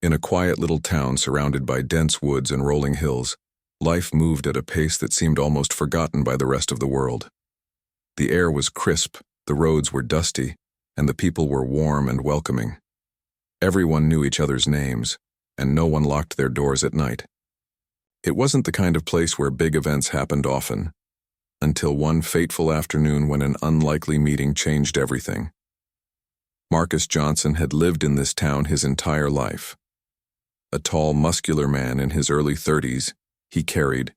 In a quiet little town surrounded by dense woods and rolling hills, life moved at a pace that seemed almost forgotten by the rest of the world. The air was crisp, the roads were dusty, and the people were warm and welcoming. Everyone knew each other's names, and no one locked their doors at night. It wasn't the kind of place where big events happened often, until one fateful afternoon when an unlikely meeting changed everything. Marcus Johnson had lived in this town his entire life. A tall, muscular man in his early 30s, he carried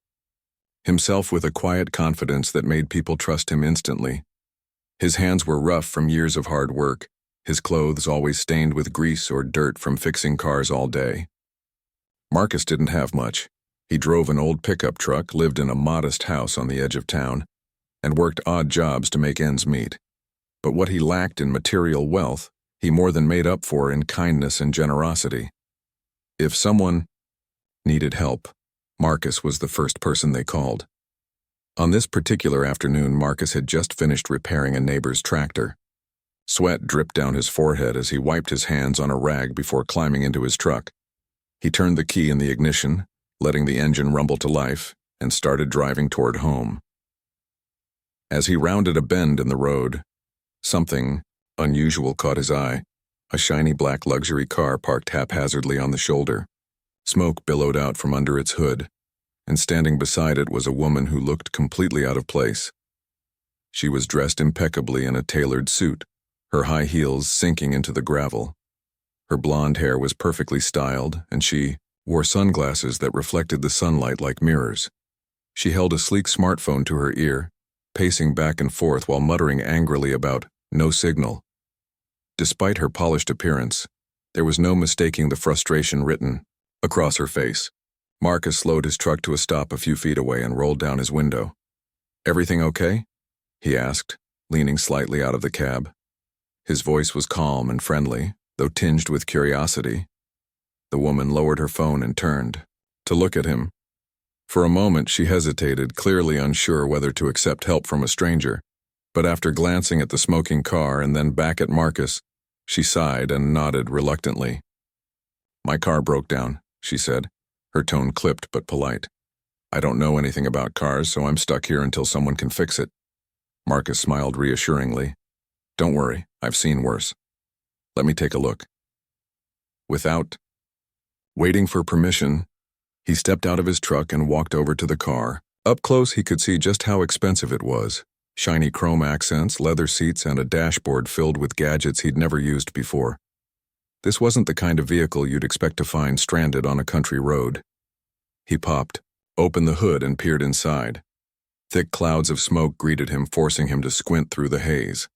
himself with a quiet confidence that made people trust him instantly. His hands were rough from years of hard work, his clothes always stained with grease or dirt from fixing cars all day. Marcus didn't have much. He drove an old pickup truck, lived in a modest house on the edge of town, and worked odd jobs to make ends meet. But what he lacked in material wealth, he more than made up for in kindness and generosity. If someone needed help, Marcus was the first person they called. On this particular afternoon, Marcus had just finished repairing a neighbor's tractor. Sweat dripped down his forehead as he wiped his hands on a rag before climbing into his truck. He turned the key in the ignition, letting the engine rumble to life, and started driving toward home. As he rounded a bend in the road, something unusual caught his eye. A shiny black luxury car parked haphazardly on the shoulder. Smoke billowed out from under its hood, and standing beside it was a woman who looked completely out of place. She was dressed impeccably in a tailored suit, her high heels sinking into the gravel. Her blonde hair was perfectly styled, and she wore sunglasses that reflected the sunlight like mirrors. She held a sleek smartphone to her ear, pacing back and forth while muttering angrily about no signal. Despite her polished appearance, there was no mistaking the frustration written across her face. Marcus slowed his truck to a stop a few feet away and rolled down his window. "Everything okay?" he asked, leaning slightly out of the cab. His voice was calm and friendly, though tinged with curiosity. The woman lowered her phone and turned to look at him. For a moment she hesitated, clearly unsure whether to accept help from a stranger, but after glancing at the smoking car and then back at Marcus, she sighed and nodded reluctantly. "My car broke down," she said, her tone clipped but polite. "I don't know anything about cars, so I'm stuck here until someone can fix it." Marcus smiled reassuringly. "Don't worry, I've seen worse. Let me take a look." Without waiting for permission, he stepped out of his truck and walked over to the car. Up close he could see just how expensive it was. Shiny chrome accents, leather seats, and a dashboard filled with gadgets he'd never used before. This wasn't the kind of vehicle you'd expect to find stranded on a country road. He popped, opened the hood, and peered inside. Thick clouds of smoke greeted him, forcing him to squint through the haze.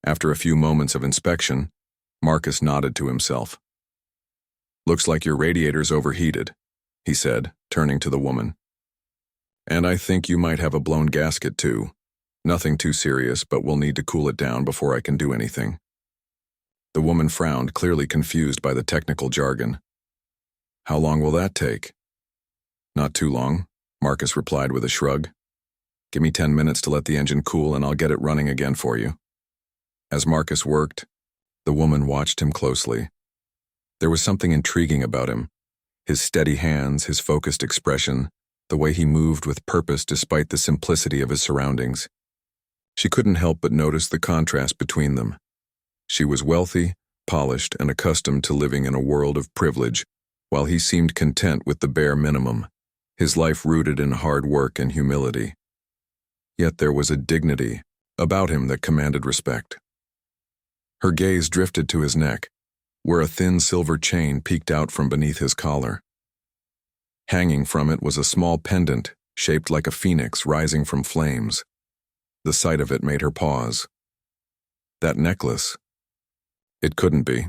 After a few moments of inspection, Marcus nodded to himself. "Looks like your radiator's overheated," he said, turning to the woman. "And I think you might have a blown gasket too. Nothing too serious, but we'll need to cool it down before I can do anything." The woman frowned, clearly confused by the technical jargon. "How long will that take?" "Not too long," Marcus replied with a shrug. "Give me 10 minutes to let the engine cool and I'll get it running again for you." As Marcus worked, the woman watched him closely. There was something intriguing about him. His steady hands, his focused expression, the way he moved with purpose despite the simplicity of his surroundings. She couldn't help but notice the contrast between them. She was wealthy, polished, and accustomed to living in a world of privilege, while he seemed content with the bare minimum, his life rooted in hard work and humility. Yet there was a dignity about him that commanded respect. Her gaze drifted to his neck, where a thin silver chain peeked out from beneath his collar. Hanging from it was a small pendant shaped like a phoenix rising from flames. The sight of it made her pause. That necklace? It couldn't be.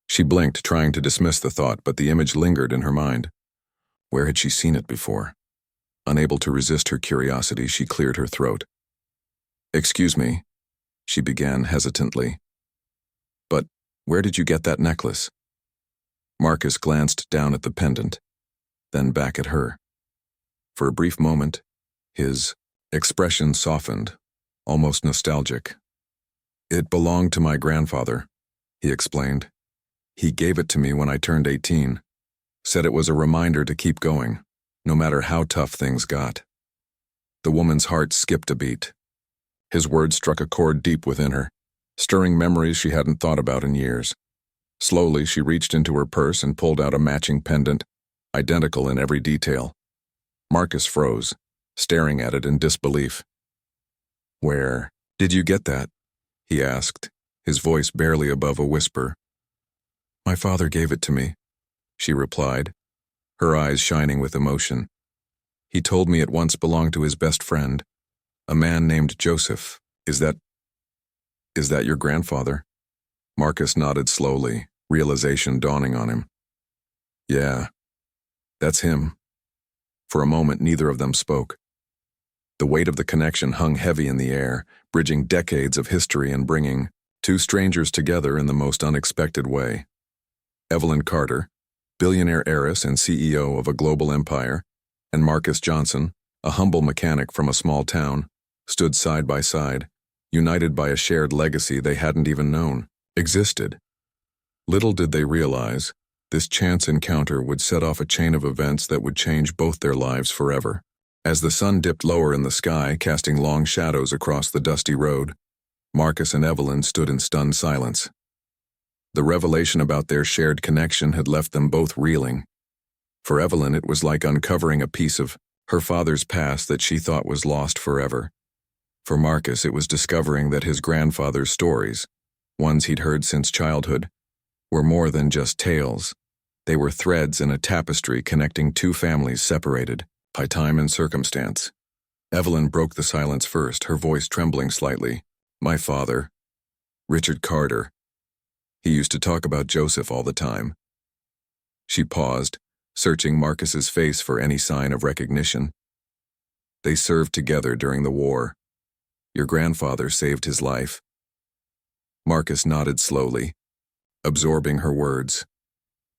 She blinked, trying to dismiss the thought, but the image lingered in her mind. Where had she seen it before? Unable to resist her curiosity, she cleared her throat. "Excuse me," she began hesitantly. "But where did you get that necklace?" Marcus glanced down at the pendant, then back at her. For a brief moment, his expression softened, almost nostalgic. "It belonged to my grandfather," he explained. He gave it to me when I turned 18. Said it was a reminder to keep going, no matter how tough things got. The woman's heart skipped a beat. His words struck a chord deep within her, stirring memories she hadn't thought about in years. Slowly, she reached into her purse and pulled out a matching pendant, identical in every detail. Marcus froze, staring at it in disbelief. "Where did you get that?" he asked, his voice barely above a whisper. "My father gave it to me," she replied, her eyes shining with emotion. "He told me it once belonged to his best friend, a man named Joseph. Is that your grandfather?" Marcus nodded slowly, realization dawning on him. "Yeah, that's him." For a moment, neither of them spoke. The weight of the connection hung heavy in the air, bridging decades of history and bringing two strangers together in the most unexpected way. Evelyn Carter, billionaire heiress and CEO of a global empire, and Marcus Johnson, a humble mechanic from a small town, stood side by side, united by a shared legacy they hadn't even known existed. Little did they realize, this chance encounter would set off a chain of events that would change both their lives forever. As the sun dipped lower in the sky, casting long shadows across the dusty road, Marcus and Evelyn stood in stunned silence. The revelation about their shared connection had left them both reeling. For Evelyn, it was like uncovering a piece of her father's past that she thought was lost forever. For Marcus, it was discovering that his grandfather's stories, ones he'd heard since childhood, were more than just tales. They were threads in a tapestry connecting two families separated by time and circumstance. Evelyn broke the silence first, her voice trembling slightly. "My father, Richard Carter. He used to talk about Joseph all the time." She paused, searching Marcus's face for any sign of recognition. "They served together during the war. Your grandfather saved his life." Marcus nodded slowly, absorbing her words.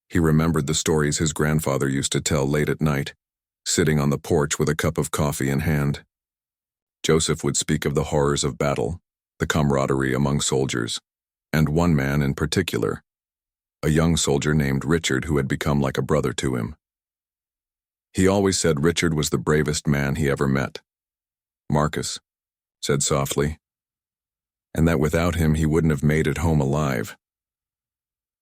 He remembered the stories his grandfather used to tell late at night, sitting on the porch with a cup of coffee in hand. Joseph would speak of the horrors of battle, the camaraderie among soldiers, and one man in particular, a young soldier named Richard who had become like a brother to him. He always said Richard was the bravest man he ever met. Marcus said softly, and that without him he wouldn't have made it home alive.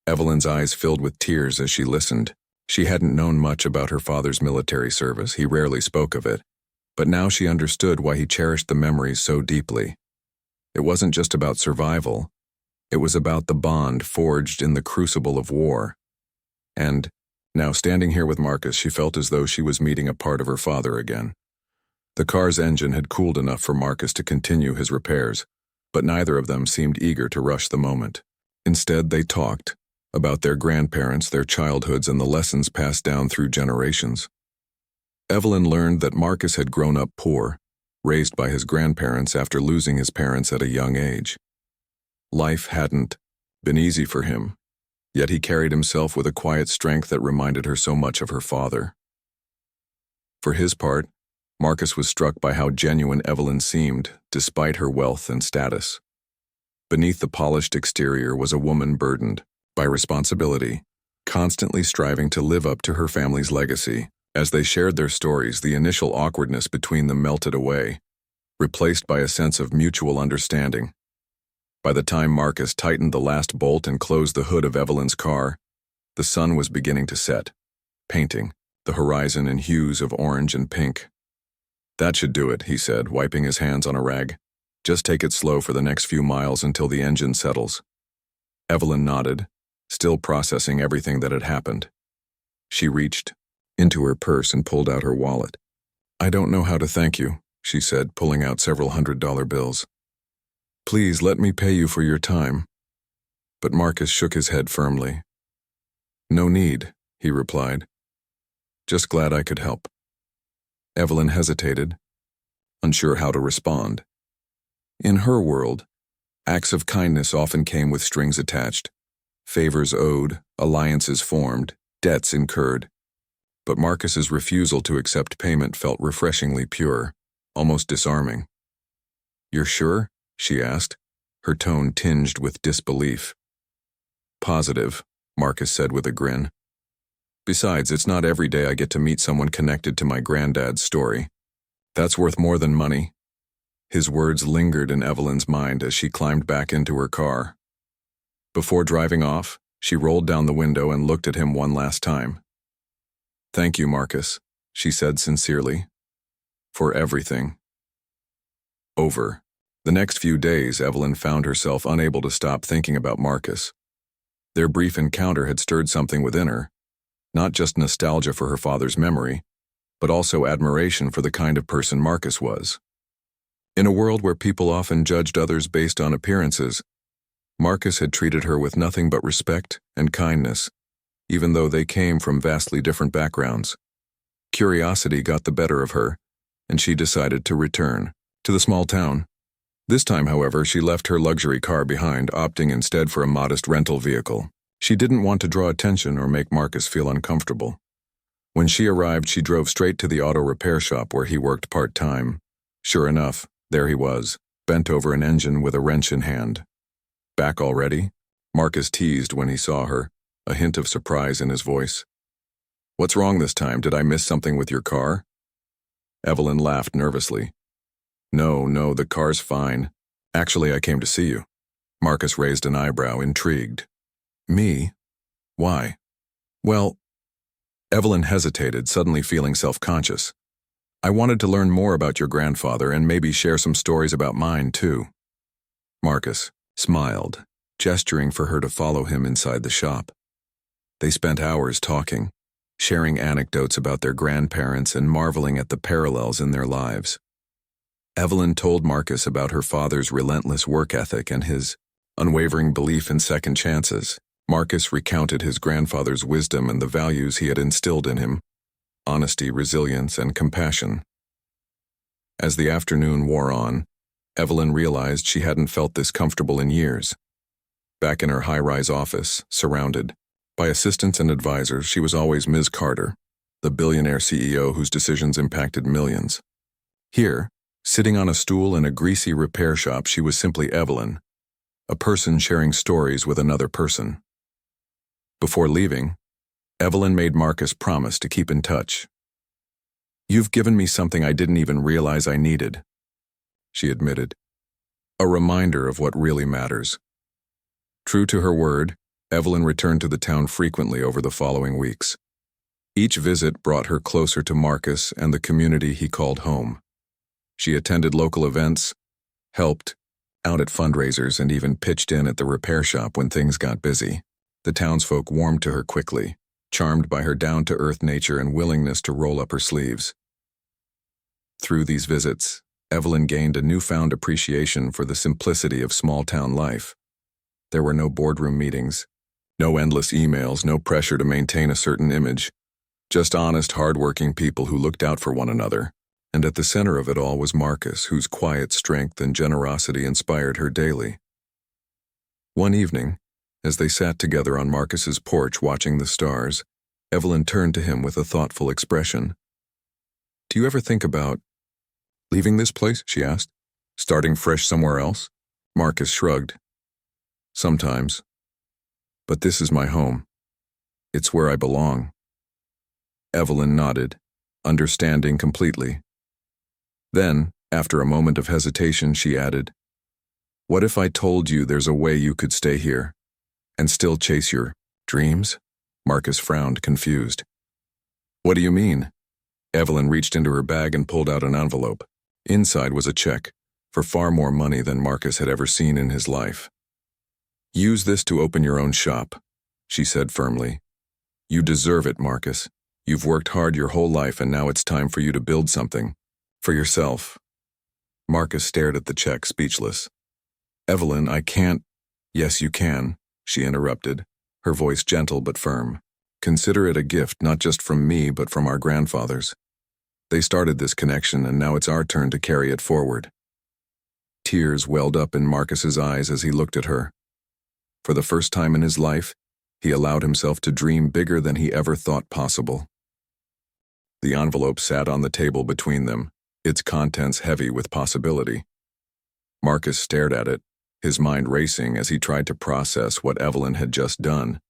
Evelyn's eyes filled with tears as she listened. She hadn't known much about her father's military service, he rarely spoke of it, but now she understood why he cherished the memories so deeply. It wasn't just about survival, it was about the bond forged in the crucible of war. And, now standing here with Marcus, she felt as though she was meeting a part of her father again. The car's engine had cooled enough for Marcus to continue his repairs, but neither of them seemed eager to rush the moment. Instead, they talked about their grandparents, their childhoods, and the lessons passed down through generations. Evelyn learned that Marcus had grown up poor, raised by his grandparents after losing his parents at a young age. Life hadn't been easy for him, yet he carried himself with a quiet strength that reminded her so much of her father. For his part, Marcus was struck by how genuine Evelyn seemed, despite her wealth and status. Beneath the polished exterior was a woman burdened by responsibility, constantly striving to live up to her family's legacy. As they shared their stories, the initial awkwardness between them melted away, replaced by a sense of mutual understanding. By the time Marcus tightened the last bolt and closed the hood of Evelyn's car, the sun was beginning to set, painting the horizon in hues of orange and pink. "That should do it," he said, wiping his hands on a rag. "Just take it slow for the next few miles until the engine settles." Evelyn nodded, still processing everything that had happened. She reached into her purse and pulled out her wallet. "I don't know how to thank you," she said, pulling out several $100 bills. "Please let me pay you for your time." But Marcus shook his head firmly. "No need," he replied. "Just glad I could help." Evelyn hesitated, unsure how to respond. In her world, acts of kindness often came with strings attached. Favors owed, alliances formed, debts incurred. But Marcus's refusal to accept payment felt refreshingly pure, almost disarming. "You're sure?" she asked, her tone tinged with disbelief. "Positive," Marcus said with a grin. Besides, it's not every day I get to meet someone connected to my granddad's story. That's worth more than money. His words lingered in Evelyn's mind as she climbed back into her car. Before driving off, she rolled down the window and looked at him one last time. "Thank you, Marcus," she said sincerely. "For everything." Over. The next few days, Evelyn found herself unable to stop thinking about Marcus. Their brief encounter had stirred something within her, not just nostalgia for her father's memory, but also admiration for the kind of person Marcus was. In a world where people often judged others based on appearances, Marcus had treated her with nothing but respect and kindness, even though they came from vastly different backgrounds. Curiosity got the better of her, and she decided to return to the small town. This time, however, she left her luxury car behind, opting instead for a modest rental vehicle. She didn't want to draw attention or make Marcus feel uncomfortable. When she arrived, she drove straight to the auto repair shop where he worked part-time. Sure enough, there he was, bent over an engine with a wrench in hand. "Back already?" Marcus teased when he saw her, a hint of surprise in his voice. "What's wrong this time? Did I miss something with your car?" Evelyn laughed nervously. No, the car's fine. Actually, I came to see you." Marcus raised an eyebrow, intrigued. "Me? Why?" "Well..." Evelyn hesitated, suddenly feeling self-conscious. "I wanted to learn more about your grandfather and maybe share some stories about mine, too." Marcus smiled, gesturing for her to follow him inside the shop. They spent hours talking, sharing anecdotes about their grandparents and marveling at the parallels in their lives. Evelyn told Marcus about her father's relentless work ethic and his unwavering belief in second chances. Marcus recounted his grandfather's wisdom and the values he had instilled in him: honesty, resilience, and compassion. As the afternoon wore on, Evelyn realized she hadn't felt this comfortable in years. Back in her high-rise office, surrounded by assistants and advisors, she was always Ms. Carter, the billionaire CEO whose decisions impacted millions. Here, sitting on a stool in a greasy repair shop, she was simply Evelyn, a person sharing stories with another person. Before leaving, Evelyn made Marcus promise to keep in touch. "You've given me something I didn't even realize I needed," she admitted. "A reminder of what really matters." True to her word, Evelyn returned to the town frequently over the following weeks. Each visit brought her closer to Marcus and the community he called home. She attended local events, helped out at fundraisers, and even pitched in at the repair shop when things got busy. The townsfolk warmed to her quickly, charmed by her down-to-earth nature and willingness to roll up her sleeves. Through these visits, Evelyn gained a newfound appreciation for the simplicity of small-town life. There were no boardroom meetings, no endless emails, no pressure to maintain a certain image, just honest, hard-working people who looked out for one another. And at the center of it all was Marcus, whose quiet strength and generosity inspired her daily. One evening, as they sat together on Marcus's porch watching the stars, Evelyn turned to him with a thoughtful expression. "Do you ever think about leaving this place?" she asked. "Starting fresh somewhere else?" Marcus shrugged. "Sometimes. But this is my home. It's where I belong." Evelyn nodded, understanding completely. Then, after a moment of hesitation, she added, "What if I told you there's a way you could stay here and still chase your dreams?" Marcus frowned, confused. "What do you mean?" Evelyn reached into her bag and pulled out an envelope. Inside was a check, for far more money than Marcus had ever seen in his life. "Use this to open your own shop," she said firmly. "You deserve it, Marcus. You've worked hard your whole life, and now it's time for you to build something. For yourself." Marcus stared at the check, speechless. "Evelyn, I can't—" "Yes, you can," she interrupted, her voice gentle but firm. "Consider it a gift, not just from me, but from our grandfathers. They started this connection, and now it's our turn to carry it forward." Tears welled up in Marcus's eyes as he looked at her. For the first time in his life, he allowed himself to dream bigger than he ever thought possible. The envelope sat on the table between them, its contents heavy with possibility. Marcus stared at it, his mind racing as he tried to process what Evelyn had just done.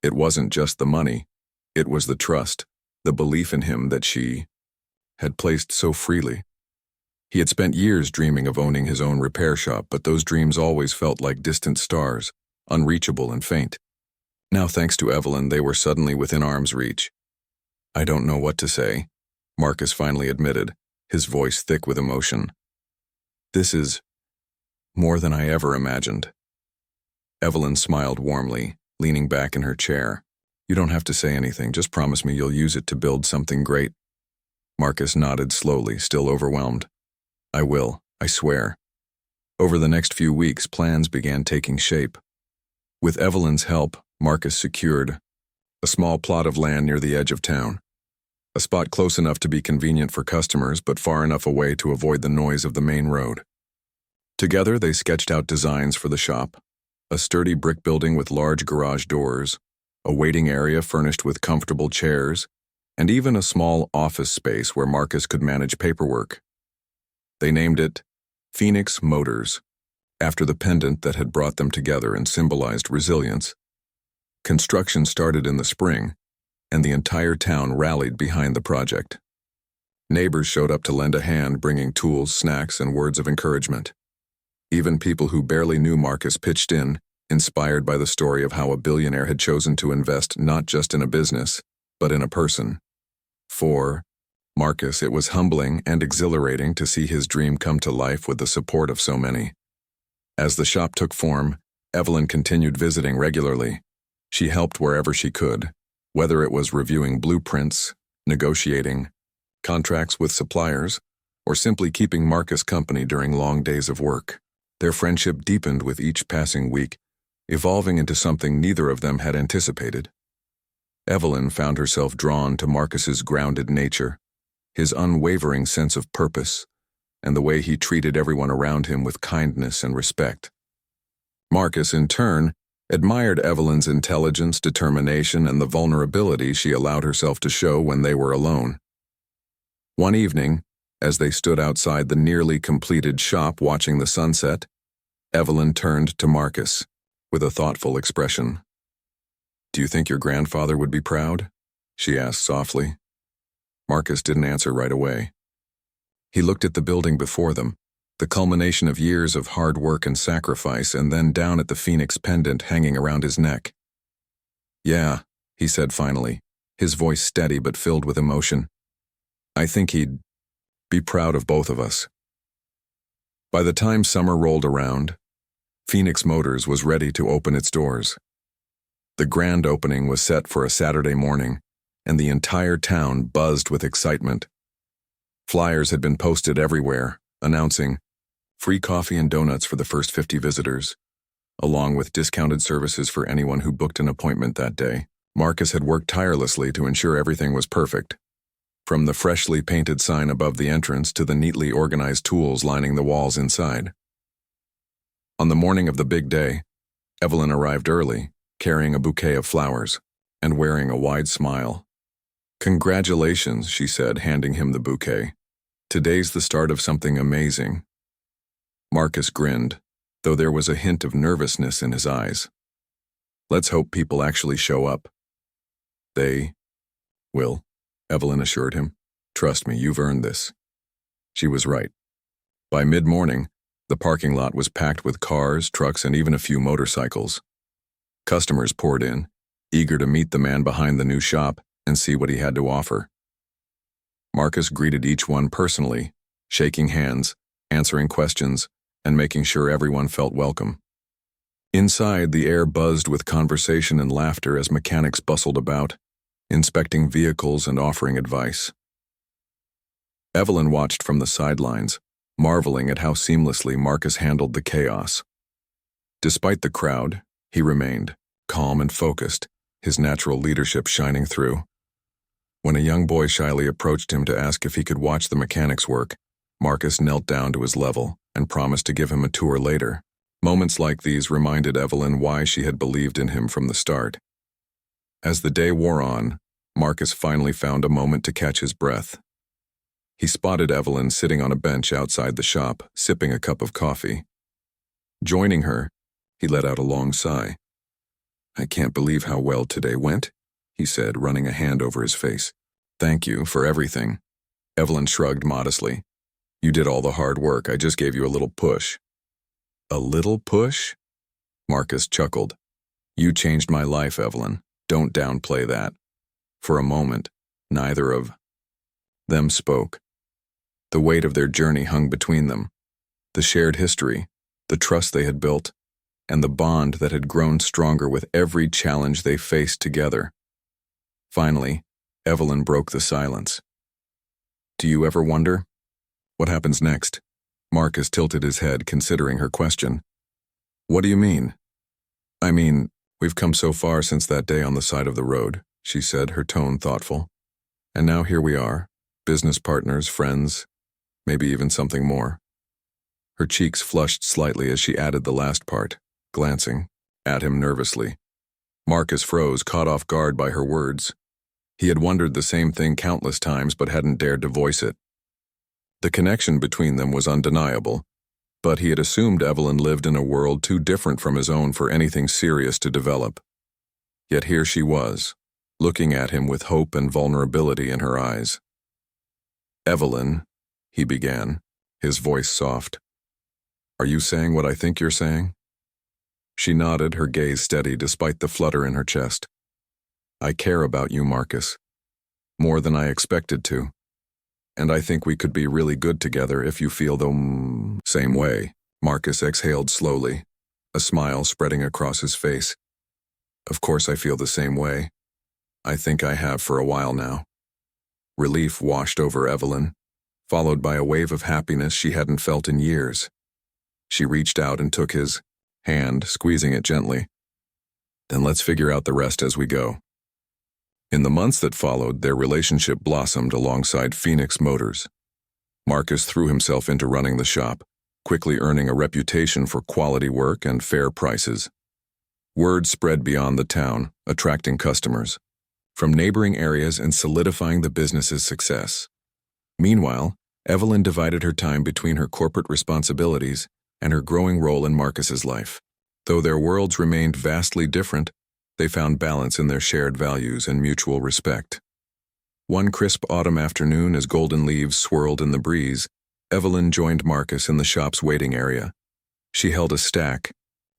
It wasn't just the money. It was the trust, the belief in him that she had placed so freely. He had spent years dreaming of owning his own repair shop, but those dreams always felt like distant stars, unreachable and faint. Now, thanks to Evelyn, they were suddenly within arm's reach. "I don't know what to say," Marcus finally admitted, his voice thick with emotion. "This is more than I ever imagined." Evelyn smiled warmly, leaning back in her chair. "You don't have to say anything, just promise me you'll use it to build something great." Marcus nodded slowly, still overwhelmed. "I will, I swear." Over the next few weeks, plans began taking shape. With Evelyn's help, Marcus secured a small plot of land near the edge of town. A spot close enough to be convenient for customers, but far enough away to avoid the noise of the main road. Together, they sketched out designs for the shop: a sturdy brick building with large garage doors, a waiting area furnished with comfortable chairs, and even a small office space where Marcus could manage paperwork. They named it Phoenix Motors, after the pendant that had brought them together and symbolized resilience. Construction started in the spring, and the entire town rallied behind the project. Neighbors showed up to lend a hand, bringing tools, snacks, and words of encouragement. Even people who barely knew Marcus pitched in, inspired by the story of how a billionaire had chosen to invest not just in a business, but in a person. For Marcus, it was humbling and exhilarating to see his dream come to life with the support of so many. As the shop took form, Evelyn continued visiting regularly. She helped wherever she could, whether it was reviewing blueprints, negotiating contracts with suppliers, or simply keeping Marcus company during long days of work. Their friendship deepened with each passing week, evolving into something neither of them had anticipated. Evelyn found herself drawn to Marcus's grounded nature, his unwavering sense of purpose, and the way he treated everyone around him with kindness and respect. Marcus, in turn, admired Evelyn's intelligence, determination, and the vulnerability she allowed herself to show when they were alone. One evening, as they stood outside the nearly completed shop watching the sunset, Evelyn turned to Marcus with a thoughtful expression. "Do you think your grandfather would be proud?" she asked softly. Marcus didn't answer right away. He looked at the building before them, the culmination of years of hard work and sacrifice, and then down at the phoenix pendant hanging around his neck. "Yeah," he said finally, his voice steady but filled with emotion. "I think he'd be proud of both of us." By the time summer rolled around, Phoenix Motors was ready to open its doors. The grand opening was set for a Saturday morning, and the entire town buzzed with excitement. Flyers had been posted everywhere, announcing free coffee and donuts for the first 50 visitors, along with discounted services for anyone who booked an appointment that day. Marcus had worked tirelessly to ensure everything was perfect, from the freshly painted sign above the entrance to the neatly organized tools lining the walls inside. On the morning of the big day, Evelyn arrived early, carrying a bouquet of flowers and wearing a wide smile. "Congratulations," she said, handing him the bouquet. "Today's the start of something amazing." Marcus grinned, though there was a hint of nervousness in his eyes. "Let's hope people actually show up." "They will," Evelyn assured him. "Trust me, you've earned this." She was right. By mid-morning, the parking lot was packed with cars, trucks, and even a few motorcycles. Customers poured in, eager to meet the man behind the new shop and see what he had to offer. Marcus greeted each one personally, shaking hands, answering questions, and making sure everyone felt welcome. Inside, the air buzzed with conversation and laughter as mechanics bustled about, inspecting vehicles and offering advice. Evelyn watched from the sidelines, marveling at how seamlessly Marcus handled the chaos. Despite the crowd, he remained calm and focused, his natural leadership shining through. When a young boy shyly approached him to ask if he could watch the mechanics work, Marcus knelt down to his level and promised to give him a tour later. Moments like these reminded Evelyn why she had believed in him from the start. As the day wore on, Marcus finally found a moment to catch his breath. He spotted Evelyn sitting on a bench outside the shop, sipping a cup of coffee. Joining her, he let out a long sigh. I can't believe how well today went, he said, running a hand over his face. Thank you for everything. Evelyn shrugged modestly. You did all the hard work. I just gave you a little push. A little push? Marcus chuckled. You changed my life, Evelyn. Don't downplay that. For a moment, neither of them spoke. The weight of their journey hung between them. The shared history, the trust they had built, and the bond that had grown stronger with every challenge they faced together. Finally, Evelyn broke the silence. Do you ever wonder? What happens next? Marcus tilted his head, considering her question. What do you mean? I mean, we've come so far since that day on the side of the road, she said, her tone thoughtful. And now here we are, business partners, friends, maybe even something more. Her cheeks flushed slightly as she added the last part, glancing at him nervously. Marcus froze, caught off guard by her words. He had wondered the same thing countless times but hadn't dared to voice it. The connection between them was undeniable, but he had assumed Evelyn lived in a world too different from his own for anything serious to develop. Yet here she was, looking at him with hope and vulnerability in her eyes. Evelyn, he began, his voice soft. Are you saying what I think you're saying? She nodded, her gaze steady despite the flutter in her chest. I care about you, Marcus. More than I expected to. And I think we could be really good together if you feel the same way. Marcus exhaled slowly, a smile spreading across his face. Of course I feel the same way. I think I have for a while now. Relief washed over Evelyn, followed by a wave of happiness she hadn't felt in years. She reached out and took his hand, squeezing it gently. Then let's figure out the rest as we go. In the months that followed, their relationship blossomed alongside Phoenix Motors. Marcus threw himself into running the shop, quickly earning a reputation for quality work and fair prices. Word spread beyond the town, attracting customers from neighboring areas and solidifying the business's success. Meanwhile, Evelyn divided her time between her corporate responsibilities and her growing role in Marcus's life. Though their worlds remained vastly different, they found balance in their shared values and mutual respect. One crisp autumn afternoon, as golden leaves swirled in the breeze, Evelyn joined Marcus in the shop's waiting area. She held a stack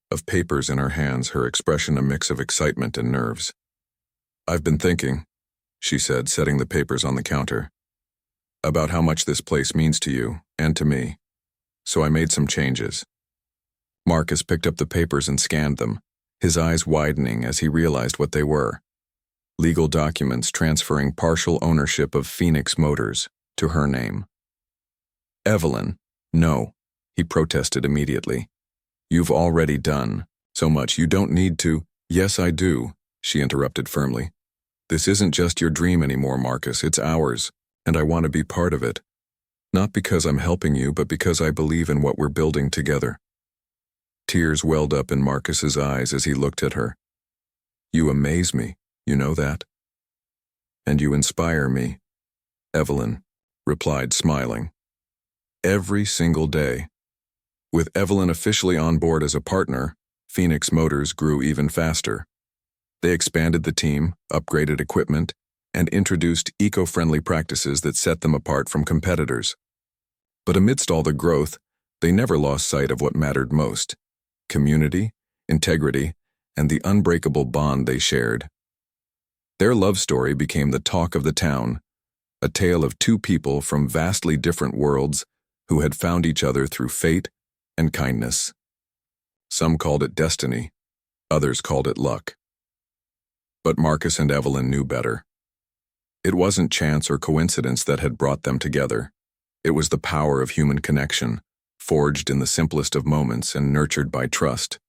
of papers in her hands, her expression a mix of excitement and nerves. I've been thinking, she said, setting the papers on the counter, about how much this place means to you and to me. So I made some changes. Marcus picked up the papers and scanned them, his eyes widening as he realized what they were. Legal documents transferring partial ownership of Phoenix Motors to her name. Evelyn, no, he protested immediately. You've already done so much, you don't need to. Yes, I do, she interrupted firmly. This isn't just your dream anymore, Marcus, it's ours, and I want to be part of it. Not because I'm helping you, but because I believe in what we're building together. Tears welled up in Marcus's eyes as he looked at her. You amaze me, you know that? And you inspire me, Evelyn replied, smiling. Every single day. With Evelyn officially on board as a partner, Phoenix Motors grew even faster. They expanded the team, upgraded equipment, and introduced eco-friendly practices that set them apart from competitors. But amidst all the growth, they never lost sight of what mattered most: community, integrity, and the unbreakable bond they shared. Their love story became the talk of the town, a tale of two people from vastly different worlds who had found each other through fate and kindness. Some called it destiny, others called it luck. But Marcus and Evelyn knew better. It wasn't chance or coincidence that had brought them together. It was the power of human connection, forged in the simplest of moments and nurtured by trust,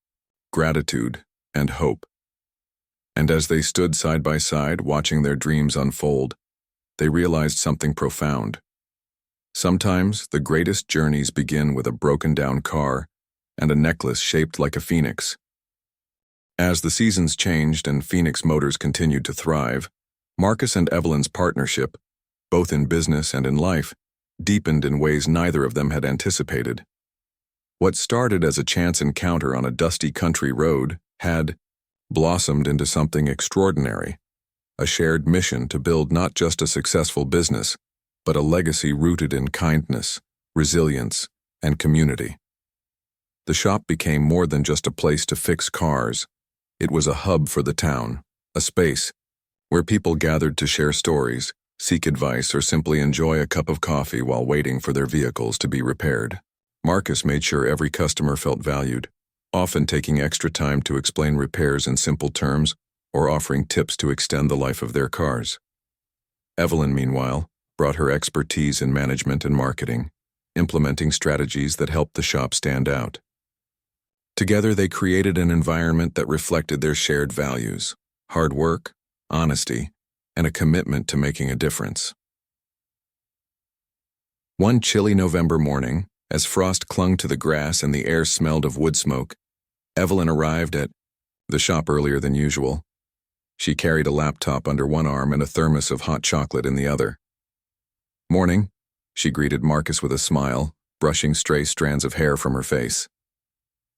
gratitude, and hope. And as they stood side by side, watching their dreams unfold, they realized something profound. Sometimes the greatest journeys begin with a broken-down car and a necklace shaped like a phoenix. As the seasons changed and Phoenix Motors continued to thrive, Marcus and Evelyn's partnership, both in business and in life, deepened in ways neither of them had anticipated. What started as a chance encounter on a dusty country road had, blossomed into something extraordinary, a shared mission to build not just a successful business, but a legacy rooted in kindness, resilience, and community. The shop became more than just a place to fix cars. It was a hub for the town, a space where people gathered to share stories, seek advice, or simply enjoy a cup of coffee while waiting for their vehicles to be repaired. Marcus made sure every customer felt valued, often taking extra time to explain repairs in simple terms or offering tips to extend the life of their cars. Evelyn, meanwhile, brought her expertise in management and marketing, implementing strategies that helped the shop stand out. Together, they created an environment that reflected their shared values: hard work, honesty, and a commitment to making a difference. One chilly November morning, as frost clung to the grass and the air smelled of wood smoke, Evelyn arrived at the shop earlier than usual. She carried a laptop under one arm and a thermos of hot chocolate in the other. "Morning," she greeted Marcus with a smile, brushing stray strands of hair from her face.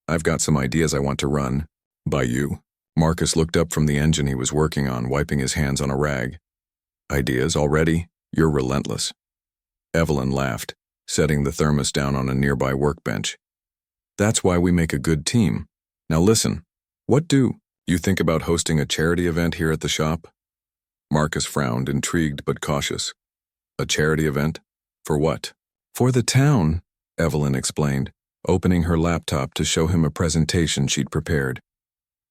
"I've got some ideas I want to run by you." Marcus looked up from the engine he was working on, wiping his hands on a rag. "Ideas already? You're relentless." Evelyn laughed, setting the thermos down on a nearby workbench. "That's why we make a good team. Now listen, what do you think about hosting a charity event here at the shop?" Marcus frowned, intrigued but cautious. "A charity event? For what?" "For the town," Evelyn explained, opening her laptop to show him a presentation she'd prepared.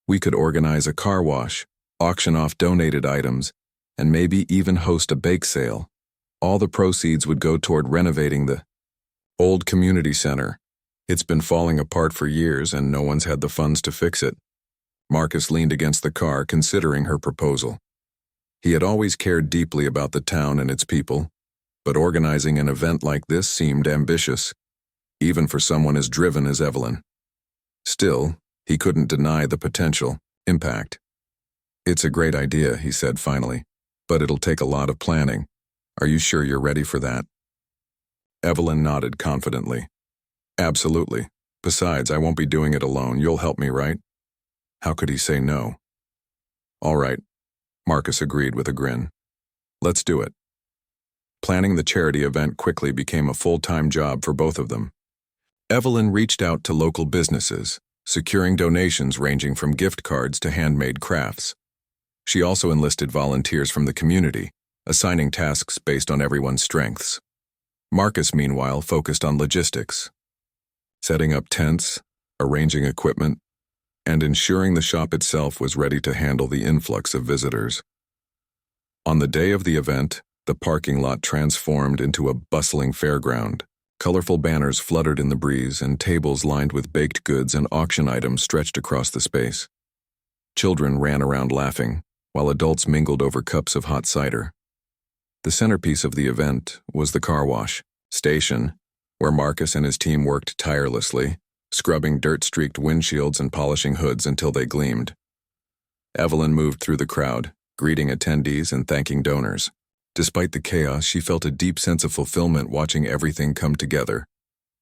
"We could organize a car wash, auction off donated items, and maybe even host a bake sale. All the proceeds would go toward renovating the old community center. It's been falling apart for years and no one's had the funds to fix it." Marcus leaned against the car, considering her proposal. He had always cared deeply about the town and its people, but organizing an event like this seemed ambitious, even for someone as driven as Evelyn. Still, he couldn't deny the potential impact. "It's a great idea," he said finally, "but it'll take a lot of planning. Are you sure you're ready for that?" Evelyn nodded confidently. "Absolutely. Besides, I won't be doing it alone. You'll help me, right?" How could he say no? "All right," Marcus agreed with a grin. "Let's do it." Planning the charity event quickly became a full-time job for both of them. Evelyn reached out to local businesses, securing donations ranging from gift cards to handmade crafts. She also enlisted volunteers from the community, assigning tasks based on everyone's strengths. Marcus, meanwhile, focused on logistics, setting up tents, arranging equipment, and ensuring the shop itself was ready to handle the influx of visitors. On the day of the event, the parking lot transformed into a bustling fairground. Colorful banners fluttered in the breeze, and tables lined with baked goods and auction items stretched across the space. Children ran around laughing, while adults mingled over cups of hot cider. The centerpiece of the event was the car wash station, where Marcus and his team worked tirelessly, scrubbing dirt-streaked windshields and polishing hoods until they gleamed. Evelyn moved through the crowd, greeting attendees and thanking donors. Despite the chaos, she felt a deep sense of fulfillment watching everything come together.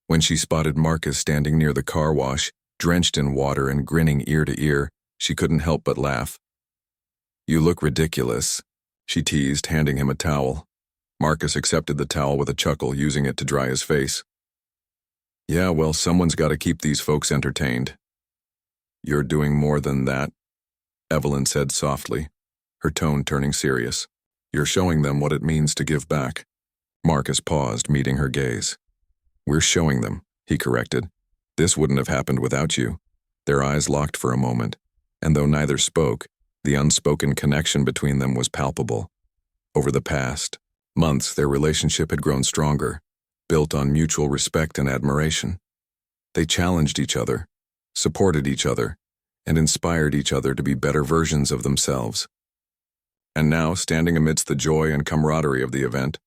When she spotted Marcus standing near the car wash, drenched in water and grinning ear to ear, she couldn't help but laugh. "You look ridiculous," she teased, handing him a towel. Marcus accepted the towel with a chuckle, using it to dry his face. "Yeah, well, someone's got to keep these folks entertained." "You're doing more than that," Evelyn said softly, her tone turning serious. "You're showing them what it means to give back." Marcus paused, meeting her gaze. "We're showing them," he corrected. "This wouldn't have happened without you." Their eyes locked for a moment, and though neither spoke, the unspoken connection between them was palpable. Over the past months, their relationship had grown stronger, built on mutual respect and admiration. They challenged each other, supported each other, and inspired each other to be better versions of themselves. And now, standing amidst the joy and camaraderie of the event,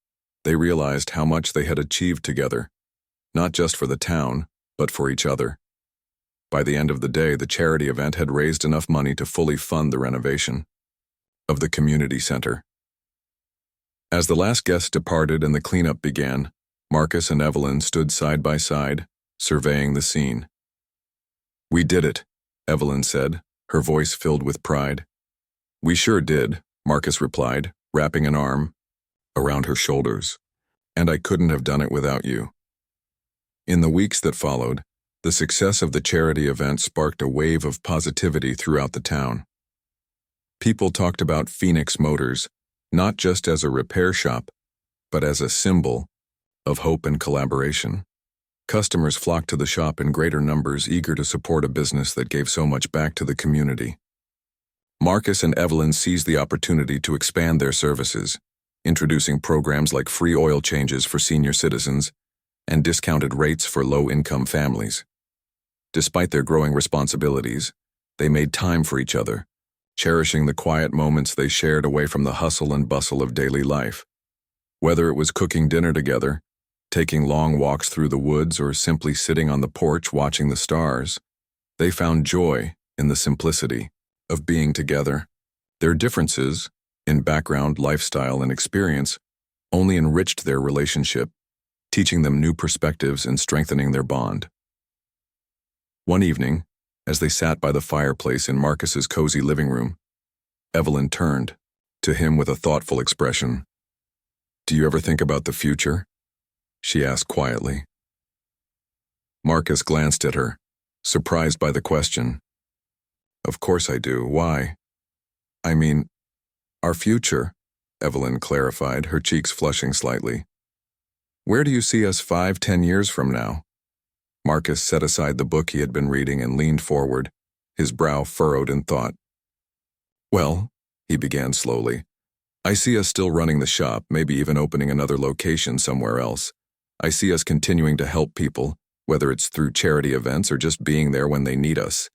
they realized how much they had achieved together, not just for the town, but for each other. By the end of the day, the charity event had raised enough money to fully fund the renovation of the community center. As the last guest departed and the cleanup began, Marcus and Evelyn stood side by side, surveying the scene. "We did it," Evelyn said, her voice filled with pride. "We sure did," Marcus replied, wrapping an arm around her shoulders. "And I couldn't have done it without you." In the weeks that followed, the success of the charity event sparked a wave of positivity throughout the town. People talked about Phoenix Motors, not just as a repair shop, but as a symbol of hope and collaboration. Customers flocked to the shop in greater numbers, eager to support a business that gave so much back to the community. Marcus and Evelyn seized the opportunity to expand their services, introducing programs like free oil changes for senior citizens and discounted rates for low-income families. Despite their growing responsibilities, they made time for each other, cherishing the quiet moments they shared away from the hustle and bustle of daily life. Whether it was cooking dinner together, taking long walks through the woods, or simply sitting on the porch watching the stars, they found joy in the simplicity of being together. Their differences in background, lifestyle, and experience only enriched their relationship, teaching them new perspectives and strengthening their bond. One evening, as they sat by the fireplace in Marcus's cozy living room, Evelyn turned to him with a thoughtful expression. "Do you ever think about the future?" she asked quietly. Marcus glanced at her, surprised by the question. "Of course I do. Why?" "I mean, our future," Evelyn clarified, her cheeks flushing slightly. "Where do you see us 5-10 years from now?" Marcus set aside the book he had been reading and leaned forward, his brow furrowed in thought. "Well," he began slowly, "I see us still running the shop, maybe even opening another location somewhere else. I see us continuing to help people, whether it's through charity events or just being there when they need us.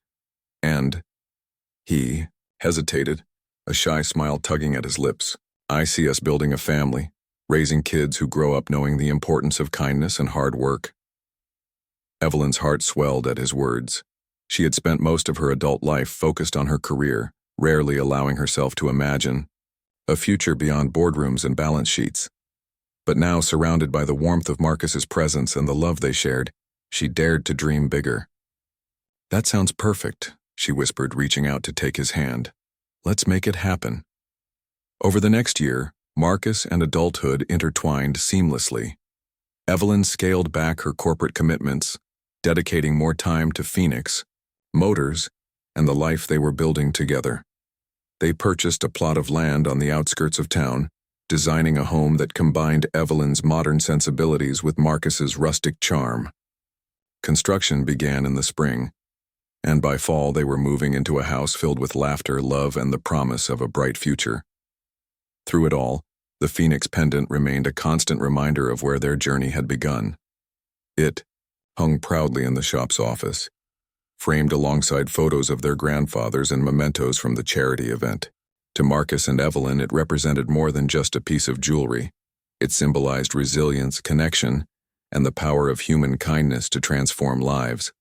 And," he hesitated, a shy smile tugging at his lips, "I see us building a family, raising kids who grow up knowing the importance of kindness and hard work." Evelyn's heart swelled at his words. She had spent most of her adult life focused on her career, rarely allowing herself to imagine a future beyond boardrooms and balance sheets. But now, surrounded by the warmth of Marcus's presence and the love they shared, she dared to dream bigger. "That sounds perfect," she whispered, reaching out to take his hand. "Let's make it happen." Over the next year, Marcus and adulthood intertwined seamlessly. Evelyn scaled back her corporate commitments, dedicating more time to Phoenix Motors and the life they were building together. They purchased a plot of land on the outskirts of town, designing a home that combined Evelyn's modern sensibilities with Marcus's rustic charm. Construction began in the spring, and by fall they were moving into a house filled with laughter, love, and the promise of a bright future. Through it all, the Phoenix pendant remained a constant reminder of where their journey had begun. It hung proudly in the shop's office, framed alongside photos of their grandfathers and mementos from the charity event. To Marcus and Evelyn, it represented more than just a piece of jewelry. It symbolized resilience, connection, and the power of human kindness to transform lives.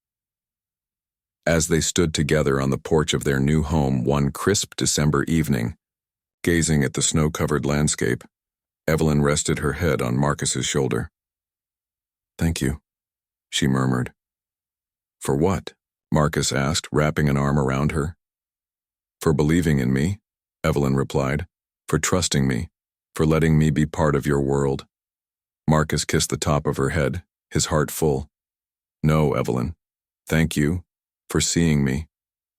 As they stood together on the porch of their new home one crisp December evening, gazing at the snow-covered landscape, Evelyn rested her head on Marcus's shoulder. "Thank you," she murmured. "For what?" Marcus asked, wrapping an arm around her. "For believing in me," Evelyn replied, "for trusting me, for letting me be part of your world." Marcus kissed the top of her head, his heart full. "No, Evelyn. Thank you for seeing me,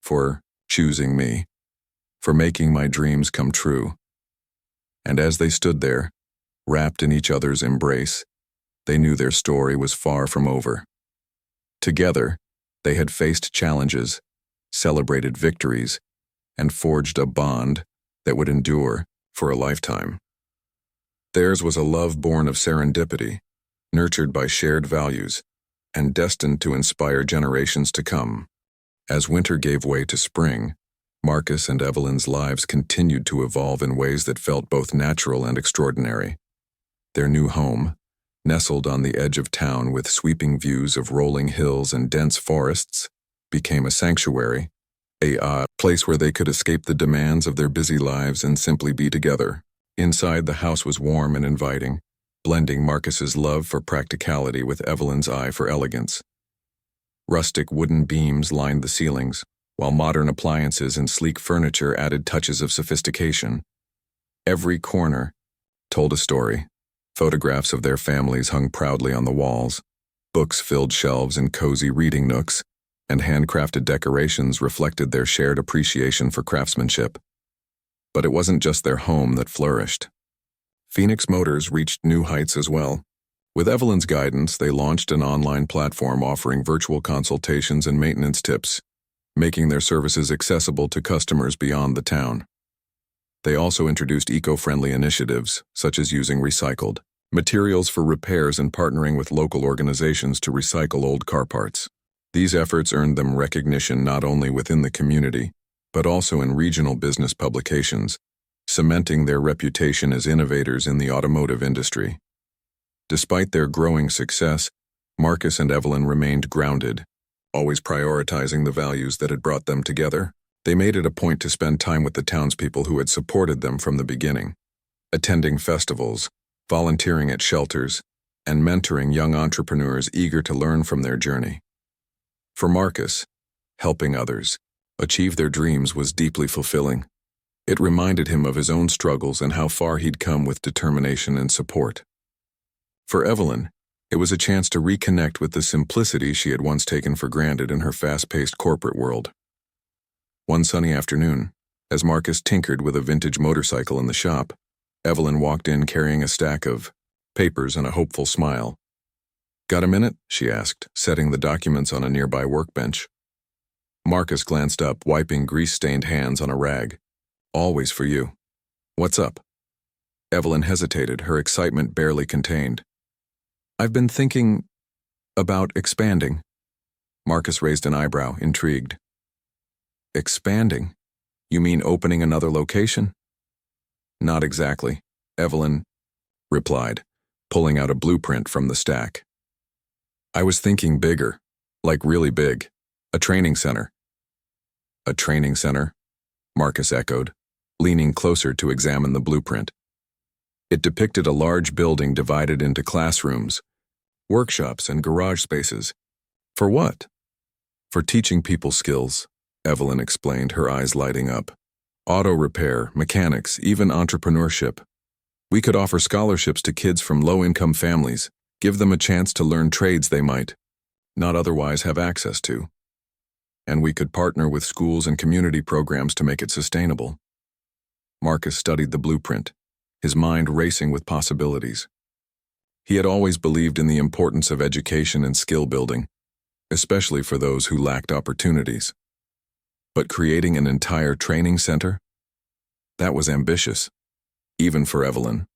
for choosing me, for making my dreams come true." And as they stood there, wrapped in each other's embrace, they knew their story was far from over. Together, they had faced challenges, celebrated victories, and forged a bond that would endure for a lifetime. Theirs was a love born of serendipity, nurtured by shared values, and destined to inspire generations to come. As winter gave way to spring, Marcus and Evelyn's lives continued to evolve in ways that felt both natural and extraordinary. Their new home, nestled on the edge of town with sweeping views of rolling hills and dense forests, became a sanctuary, a place where they could escape the demands of their busy lives and simply be together. Inside, the house was warm and inviting, blending Marcus's love for practicality with Evelyn's eye for elegance. Rustic wooden beams lined the ceilings, while modern appliances and sleek furniture added touches of sophistication. Every corner told a story. Photographs of their families hung proudly on the walls, books filled shelves in cozy reading nooks, and handcrafted decorations reflected their shared appreciation for craftsmanship. But it wasn't just their home that flourished. Phoenix Motors reached new heights as well. With Evelyn's guidance, they launched an online platform offering virtual consultations and maintenance tips, making their services accessible to customers beyond the town. They also introduced eco-friendly initiatives, such as using recycled materials for repairs and partnering with local organizations to recycle old car parts. These efforts earned them recognition not only within the community, but also in regional business publications, cementing their reputation as innovators in the automotive industry. Despite their growing success, Marcus and Evelyn remained grounded, always prioritizing the values that had brought them together. They made it a point to spend time with the townspeople who had supported them from the beginning, attending festivals, volunteering at shelters, and mentoring young entrepreneurs eager to learn from their journey. For Marcus, helping others achieve their dreams was deeply fulfilling. It reminded him of his own struggles and how far he'd come with determination and support. For Evelyn, it was a chance to reconnect with the simplicity she had once taken for granted in her fast-paced corporate world. One sunny afternoon, as Marcus tinkered with a vintage motorcycle in the shop, Evelyn walked in carrying a stack of papers and a hopeful smile. "Got a minute?" she asked, setting the documents on a nearby workbench. Marcus glanced up, wiping grease-stained hands on a rag. "Always for you. What's up?" Evelyn hesitated, her excitement barely contained. "I've been thinking about expanding." Marcus raised an eyebrow, intrigued. "Expanding? You mean opening another location?" "Not exactly," Evelyn replied, pulling out a blueprint from the stack. "I was thinking bigger, like really big. A training center." "A training center?" Marcus echoed, leaning closer to examine the blueprint. It depicted a large building divided into classrooms, workshops, and garage spaces. "For what?" "For teaching people skills," Evelyn explained, her eyes lighting up. "Auto repair, mechanics, even entrepreneurship. We could offer scholarships to kids from low-income families, give them a chance to learn trades they might not otherwise have access to. And we could partner with schools and community programs to make it sustainable." Marcus studied the blueprint, his mind racing with possibilities. He had always believed in the importance of education and skill building, especially for those who lacked opportunities. But creating an entire training center? That was ambitious, even for Evelyn.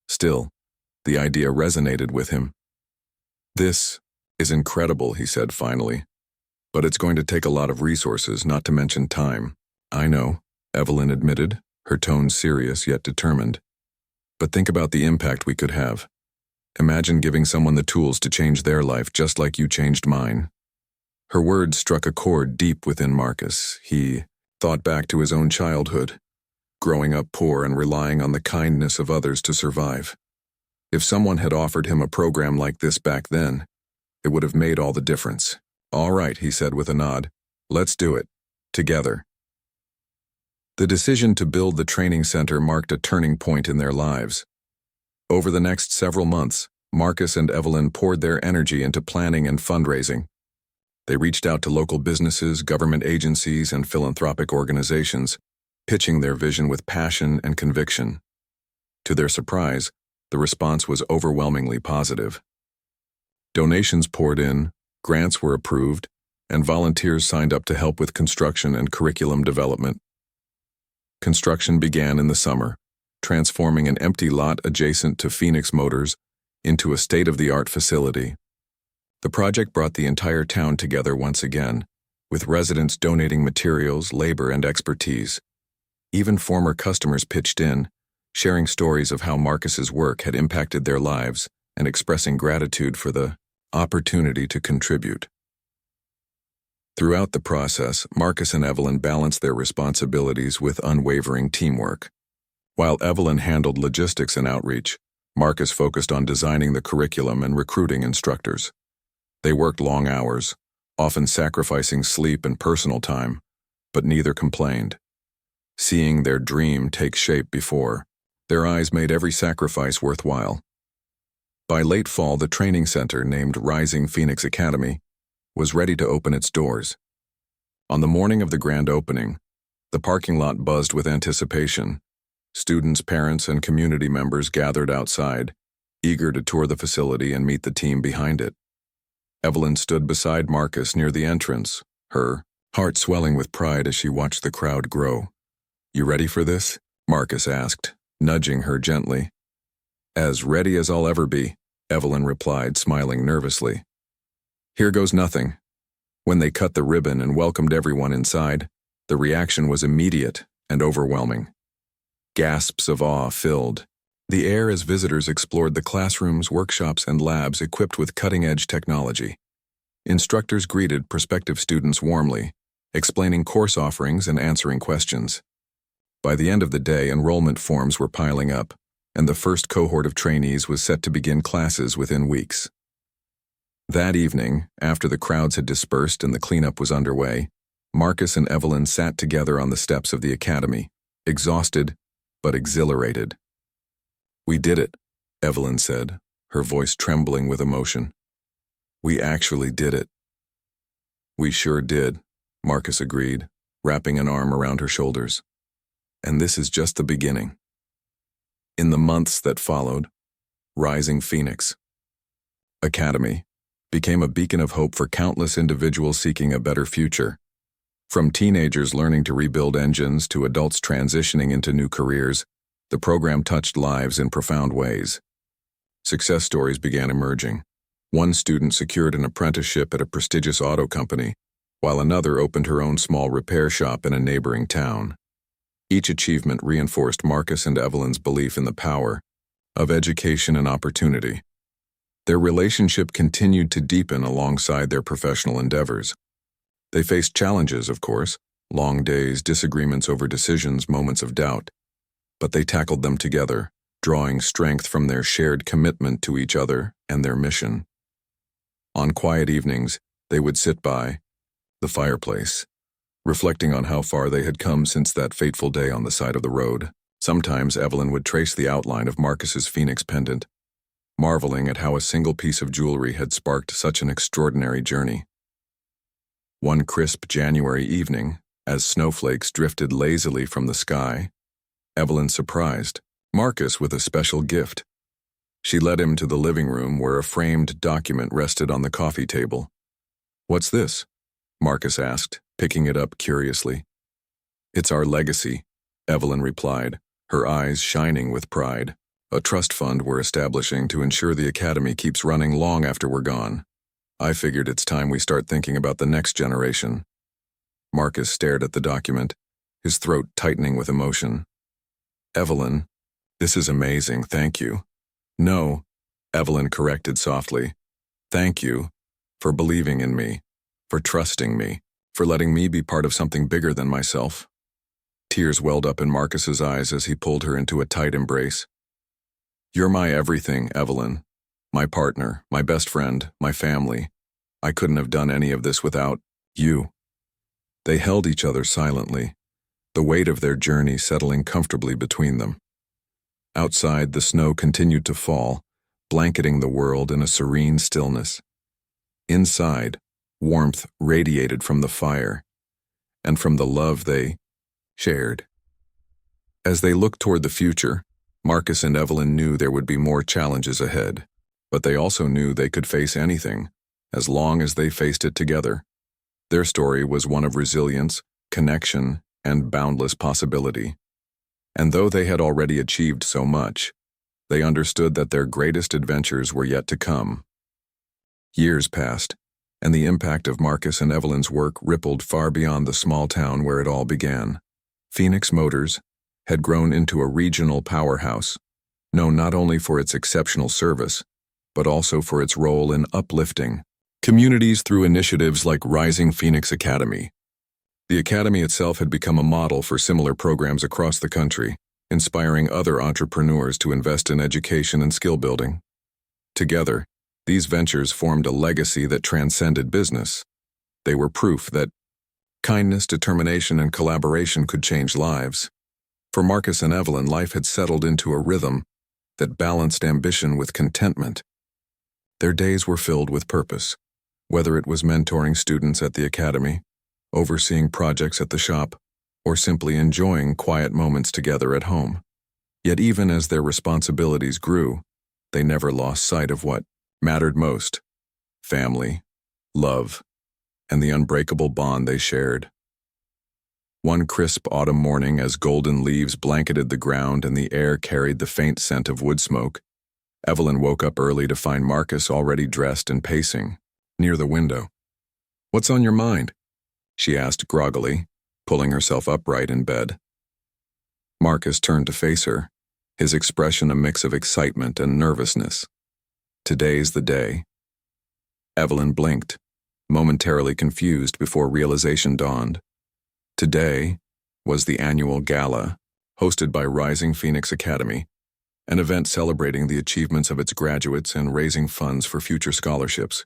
Still, the idea resonated with him. "This is incredible," he said finally. "But it's going to take a lot of resources, not to mention time." "I know," Evelyn admitted, her tone serious yet determined. "But think about the impact we could have. Imagine giving someone the tools to change their life just like you changed mine." Her words struck a chord deep within Marcus. He thought back to his own childhood, growing up poor and relying on the kindness of others to survive. If someone had offered him a program like this back then, it would have made all the difference. "All right," he said with a nod. "Let's do it. Together." The decision to build the training center marked a turning point in their lives. Over the next several months, Marcus and Evelyn poured their energy into planning and fundraising. They reached out to local businesses, government agencies, and philanthropic organizations, pitching their vision with passion and conviction. To their surprise, the response was overwhelmingly positive. Donations poured in, grants were approved, and volunteers signed up to help with construction and curriculum development. Construction began in the summer, transforming an empty lot adjacent to Phoenix Motors into a state-of-the-art facility. The project brought the entire town together once again, with residents donating materials, labor, and expertise. Even former customers pitched in, sharing stories of how Marcus's work had impacted their lives and expressing gratitude for the opportunity to contribute. Throughout the process, Marcus and Evelyn balanced their responsibilities with unwavering teamwork. While Evelyn handled logistics and outreach, Marcus focused on designing the curriculum and recruiting instructors. They worked long hours, often sacrificing sleep and personal time, but neither complained. Seeing their dream take shape before, their eyes made every sacrifice worthwhile. By late fall, the training center, named Rising Phoenix Academy, was ready to open its doors. On the morning of the grand opening, the parking lot buzzed with anticipation. Students, parents, and community members gathered outside, eager to tour the facility and meet the team behind it. Evelyn stood beside Marcus near the entrance, her heart swelling with pride as she watched the crowd grow. "You ready for this?" Marcus asked, nudging her gently. "As ready as I'll ever be," Evelyn replied, smiling nervously. "Here goes nothing." When they cut the ribbon and welcomed everyone inside, the reaction was immediate and overwhelming. Gasps of awe filled the air as visitors explored the classrooms, workshops, and labs equipped with cutting-edge technology. Instructors greeted prospective students warmly, explaining course offerings and answering questions. By the end of the day, enrollment forms were piling up, and the first cohort of trainees was set to begin classes within weeks. That evening, after the crowds had dispersed and the cleanup was underway, Marcus and Evelyn sat together on the steps of the academy, exhausted but exhilarated. "We did it," Evelyn said, her voice trembling with emotion. "We actually did it." "We sure did," Marcus agreed, wrapping an arm around her shoulders. "And this is just the beginning." In the months that followed, Rising Phoenix Academy became a beacon of hope for countless individuals seeking a better future. From teenagers learning to rebuild engines to adults transitioning into new careers, the program touched lives in profound ways. Success stories began emerging. One student secured an apprenticeship at a prestigious auto company, while another opened her own small repair shop in a neighboring town. Each achievement reinforced Marcus and Evelyn's belief in the power of education and opportunity. Their relationship continued to deepen alongside their professional endeavors. They faced challenges, of course, long days, disagreements over decisions, moments of doubt. But they tackled them together, drawing strength from their shared commitment to each other and their mission. On quiet evenings, they would sit by the fireplace, reflecting on how far they had come since that fateful day on the side of the road. Sometimes Evelyn would trace the outline of Marcus's Phoenix pendant, marveling at how a single piece of jewelry had sparked such an extraordinary journey. One crisp January evening, as snowflakes drifted lazily from the sky, Evelyn surprised Marcus with a special gift. She led him to the living room where a framed document rested on the coffee table. "What's this?" Marcus asked, picking it up curiously. "It's our legacy," Evelyn replied, her eyes shining with pride. "A trust fund we're establishing to ensure the academy keeps running long after we're gone. I figured it's time we start thinking about the next generation." Marcus stared at the document, his throat tightening with emotion. "Evelyn, this is amazing, thank you." "No," Evelyn corrected softly. "Thank you for believing in me, for trusting me, for letting me be part of something bigger than myself." Tears welled up in Marcus's eyes as he pulled her into a tight embrace. "You're my everything, Evelyn. My partner, my best friend, my family. I couldn't have done any of this without you." They held each other silently, the weight of their journey settling comfortably between them. Outside, the snow continued to fall, blanketing the world in a serene stillness. Inside, warmth radiated from the fire and from the love they shared. As they looked toward the future, Marcus and Evelyn knew there would be more challenges ahead, but they also knew they could face anything, as long as they faced it together. Their story was one of resilience, connection, and boundless possibility. And though they had already achieved so much, they understood that their greatest adventures were yet to come. Years passed, and the impact of Marcus and Evelyn's work rippled far beyond the small town where it all began. Phoenix Motors had grown into a regional powerhouse, known not only for its exceptional service, but also for its role in uplifting communities through initiatives like Rising Phoenix Academy. The academy itself had become a model for similar programs across the country, inspiring other entrepreneurs to invest in education and skill building. Together, these ventures formed a legacy that transcended business. They were proof that kindness, determination, and collaboration could change lives. For Marcus and Evelyn, life had settled into a rhythm that balanced ambition with contentment. Their days were filled with purpose, whether it was mentoring students at the academy, overseeing projects at the shop, or simply enjoying quiet moments together at home. Yet even as their responsibilities grew, they never lost sight of what mattered most: family, love, and the unbreakable bond they shared. One crisp autumn morning, as golden leaves blanketed the ground and the air carried the faint scent of wood smoke, Evelyn woke up early to find Marcus already dressed and pacing near the window. "What's on your mind?" she asked groggily, pulling herself upright in bed. Marcus turned to face her, his expression a mix of excitement and nervousness. "Today's the day." Evelyn blinked, momentarily confused before realization dawned. Today was the annual gala, hosted by Rising Phoenix Academy, an event celebrating the achievements of its graduates and raising funds for future scholarships.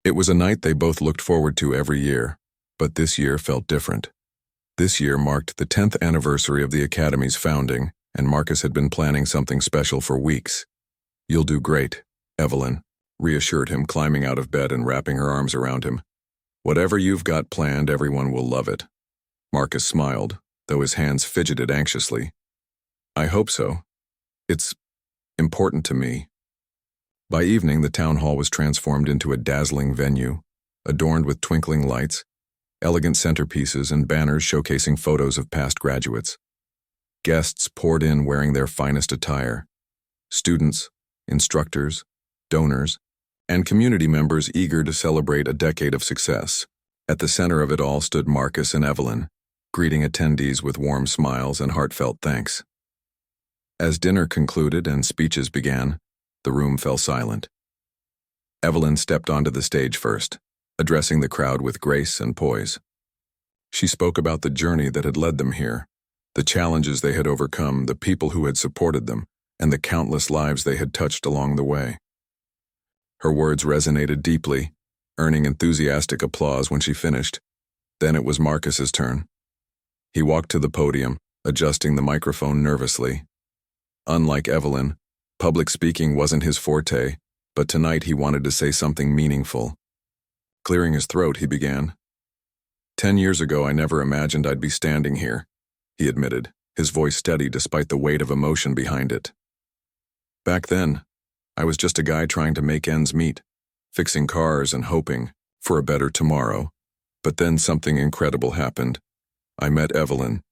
It was a night they both looked forward to every year, but this year felt different. This year marked the 10th anniversary of the Academy's founding, and Marcus had been planning something special for weeks. "You'll do great," Evelyn reassured him, climbing out of bed and wrapping her arms around him. "Whatever you've got planned, everyone will love it." Marcus smiled, though his hands fidgeted anxiously. "I hope so. It's important to me." By evening, the town hall was transformed into a dazzling venue, adorned with twinkling lights, elegant centerpieces, and banners showcasing photos of past graduates. Guests poured in wearing their finest attire: students, instructors, donors, and community members eager to celebrate a decade of success. At the center of it all stood Marcus and Evelyn, greeting attendees with warm smiles and heartfelt thanks. As dinner concluded and speeches began, the room fell silent. Evelyn stepped onto the stage first, addressing the crowd with grace and poise. She spoke about the journey that had led them here, the challenges they had overcome, the people who had supported them, and the countless lives they had touched along the way. Her words resonated deeply, earning enthusiastic applause when she finished. Then it was Marcus's turn. He walked to the podium, adjusting the microphone nervously. Unlike Evelyn, public speaking wasn't his forte, but tonight he wanted to say something meaningful. Clearing his throat, he began. "10 years ago, I never imagined I'd be standing here," he admitted, his voice steady despite the weight of emotion behind it. "Back then, I was just a guy trying to make ends meet, fixing cars and hoping for a better tomorrow. But then something incredible happened. I met Evelyn."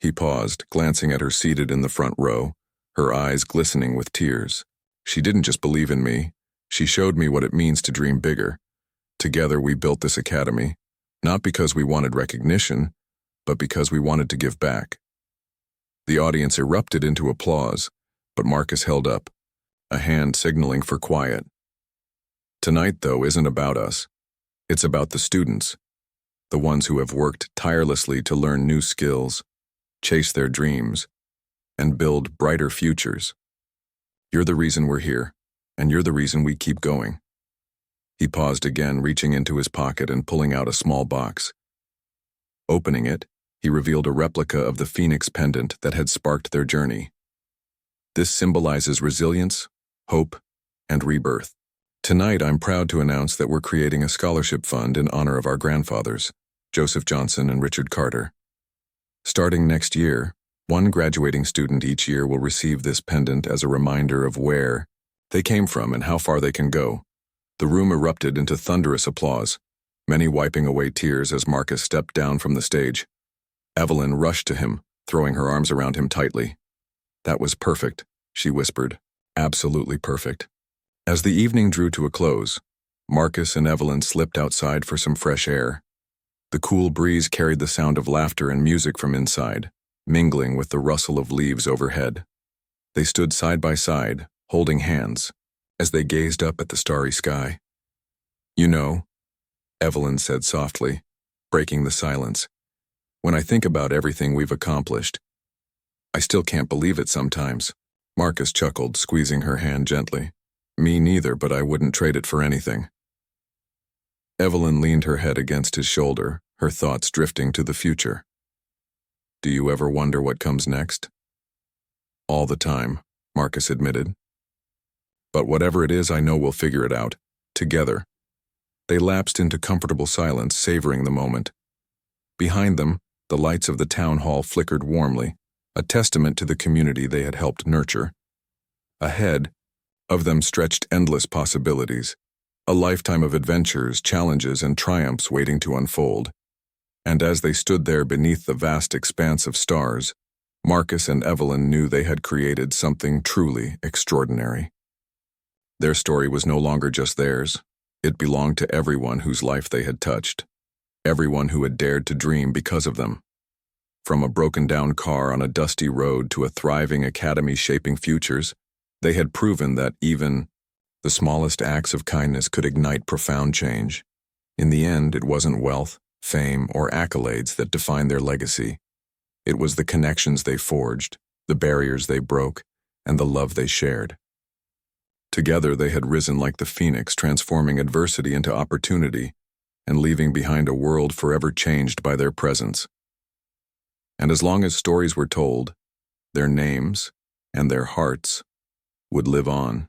He paused, glancing at her seated in the front row, her eyes glistening with tears. "She didn't just believe in me, she showed me what it means to dream bigger. Together we built this academy, not because we wanted recognition, but because we wanted to give back." The audience erupted into applause, but Marcus held up, a hand signaling for quiet. "Tonight, though, isn't about us. It's about the students, the ones who have worked tirelessly to learn new skills, chase their dreams, and build brighter futures. You're the reason we're here, and you're the reason we keep going." He paused again, reaching into his pocket and pulling out a small box. Opening it, he revealed a replica of the Phoenix pendant that had sparked their journey. This symbolizes resilience, hope, and rebirth. "Tonight, I'm proud to announce that we're creating a scholarship fund in honor of our grandfathers, Joseph Johnson and Richard Carter. Starting next year, one graduating student each year will receive this pendant as a reminder of where they came from and how far they can go." The room erupted into thunderous applause, many wiping away tears as Marcus stepped down from the stage. Evelyn rushed to him, throwing her arms around him tightly. "That was perfect," she whispered. "Absolutely perfect." As the evening drew to a close, Marcus and Evelyn slipped outside for some fresh air. The cool breeze carried the sound of laughter and music from inside, mingling with the rustle of leaves overhead. They stood side by side, holding hands, as they gazed up at the starry sky. "You know," Evelyn said softly, breaking the silence, "when I think about everything we've accomplished, I still can't believe it sometimes." Marcus chuckled, squeezing her hand gently. "Me neither, but I wouldn't trade it for anything." Evelyn leaned her head against his shoulder, her thoughts drifting to the future. Do you ever wonder what comes next? All the time, Marcus admitted. But whatever it is, I know we'll figure it out, together. They lapsed into comfortable silence, savoring the moment. Behind them, the lights of the town hall flickered warmly, a testament to the community they had helped nurture. Ahead of them stretched endless possibilities, a lifetime of adventures, challenges, and triumphs waiting to unfold. And as they stood there beneath the vast expanse of stars, Marcus and Evelyn knew they had created something truly extraordinary. Their story was no longer just theirs. It belonged to everyone whose life they had touched, everyone who had dared to dream because of them. From a broken-down car on a dusty road to a thriving academy shaping futures, they had proven that even the smallest acts of kindness could ignite profound change. In the end, it wasn't wealth, fame, or accolades that defined their legacy. It was the connections they forged, the barriers they broke, and the love they shared. Together they had risen like the phoenix, transforming adversity into opportunity and leaving behind a world forever changed by their presence. And as long as stories were told, their names and their hearts would live on.